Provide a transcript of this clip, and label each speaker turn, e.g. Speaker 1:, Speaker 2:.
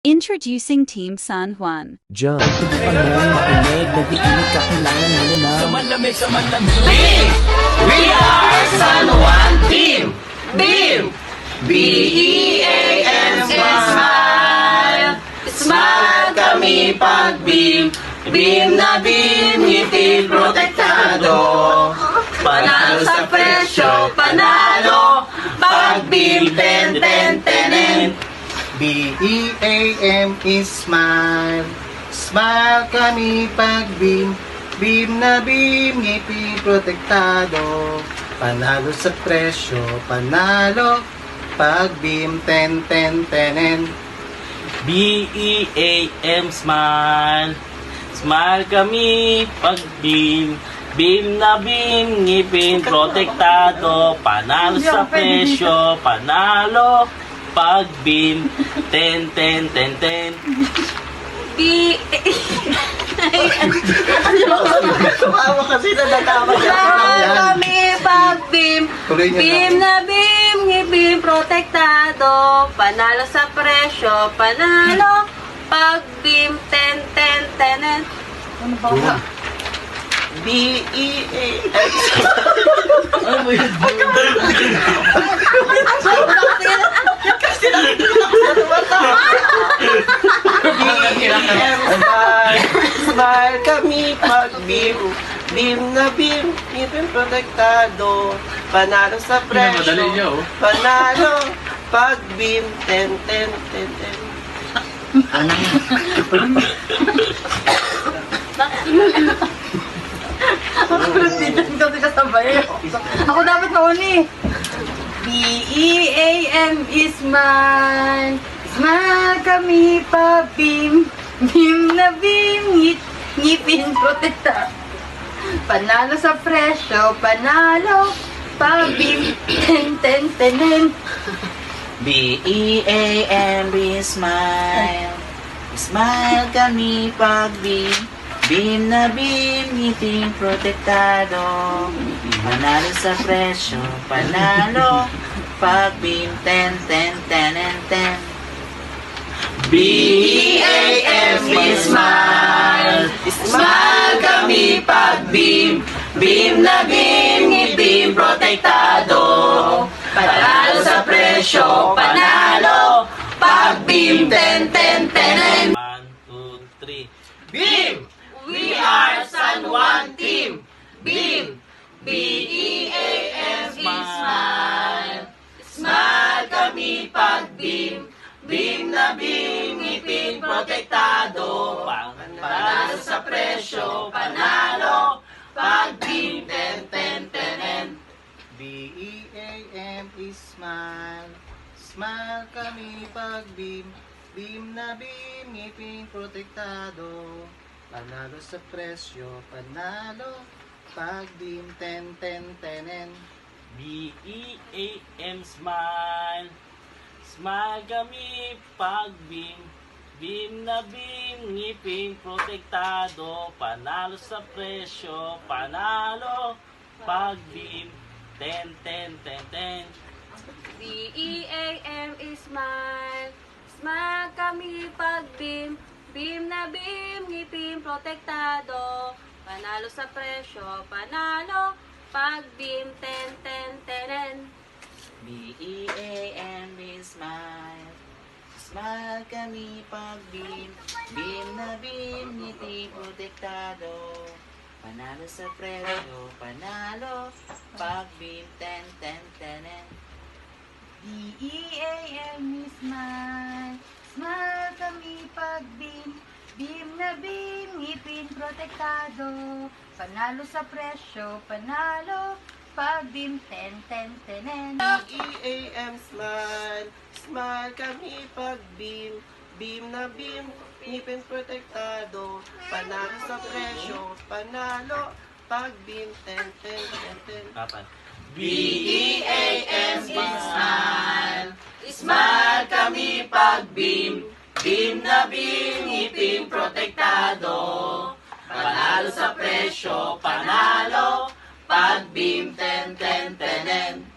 Speaker 1: Introducing Team San Juan.
Speaker 2: Diyan, hindi pa mo makinig, nag-iinit ka, kailangan mo na na.
Speaker 3: Sa malamig. Team! We are San Juan Team! Beam! B-E-A-M, smile! Smile kami pag beam. Beam na beam, ngiti protektado. Panalo sa presyo, panalo. Pag beam, ten, ten, tenen.
Speaker 4: B-E-A-M is smile. Smile kami pag beam. Beam na beam, ngipin protektado. Panalo sa presyo, panalo. Pag beam, ten, ten, tenen.
Speaker 3: B-E-A-M, smile. Smile kami pag beam. Beam na beam, ngipin protektado. Panalo sa presyo, panalo. Pag beam, ten, ten, ten, ten.
Speaker 4: Tumawa kasi na natama niya.
Speaker 5: kami pag beam.
Speaker 4: Tuloy niyo
Speaker 5: Beam na beam, ngipin protektado. Panalo sa presyo, panalo. Pag beam, ten, ten, tenen. Ano ba ba?
Speaker 3: B-E-A-M. Smile kami pag beam. Beam na beam, ngipin protektado. Panalo sa presyo, panalo. Pag beam, ten, ten, ten, ten.
Speaker 5: Ako dapat mauni. B-E-A-M is smile. Smile kami pa beam. Beam na beam. Ngipin protekta. Panalo sa presyo. Panalo. Pa beam. Ten, ten, tenen.
Speaker 3: B-E-A-M, smile. Smile kami pag beam. Beam na beam, ngiting protektado. Panalo sa presyo, panalo. Pag beam, ten, ten, ten, and ten. B-E-A-M, smile. Smile kami pag beam. Beam na beam, ngiting protektado. Panalo sa presyo, panalo. Pag beam, ten, ten, ten, and 1, 2, 3. Beam! We are San Juan Team! Beam! B-E-A-M, smile! Smile kami pag beam. Beam na beam, ngipin protektado. Panalo sa presyo, panalo. Pag beam, ten, ten, tenen.
Speaker 4: B-E-A-M is smile. Smile kami pag beam. Beam na beam, ngipin protektado. Panalo sa presyo, panalo. Pag beam, ten, ten, tenen.
Speaker 3: B-E-A-M, smile. Smile kami pag beam. Beam na beam, ngipin protektado. Panalo sa presyo, panalo. Pag beam, ten, ten, ten, ten.
Speaker 5: B-E-A-M is smile. Smile kami pag beam. Beam na beam, ngipin protektado. Panalo sa presyo, panalo. Pag beam, ten, ten, tenen.
Speaker 3: B-E-A-M, smile. Smile kami pag beam. Beam na beam, ngiti protektado. Panalo sa presyo, panalo. Pag beam, ten, ten, tenen.
Speaker 5: B-E-A-M is smile. Smile kami pag beam. Beam na beam, ngipin protektado. Panalo sa presyo, panalo. Pag beam, ten, ten, tenen.
Speaker 3: B-E-A-M, smile. Smile kami pag beam. Beam na beam, ngipin protektado. Panalo sa presyo, panalo. Pag beam, ten, ten, ten, ten. B-E-A-M, smile. Smile kami pag beam. Beam na beam, ngipin protektado. Panalo sa presyo, panalo. Pag beam, ten, ten, tenen.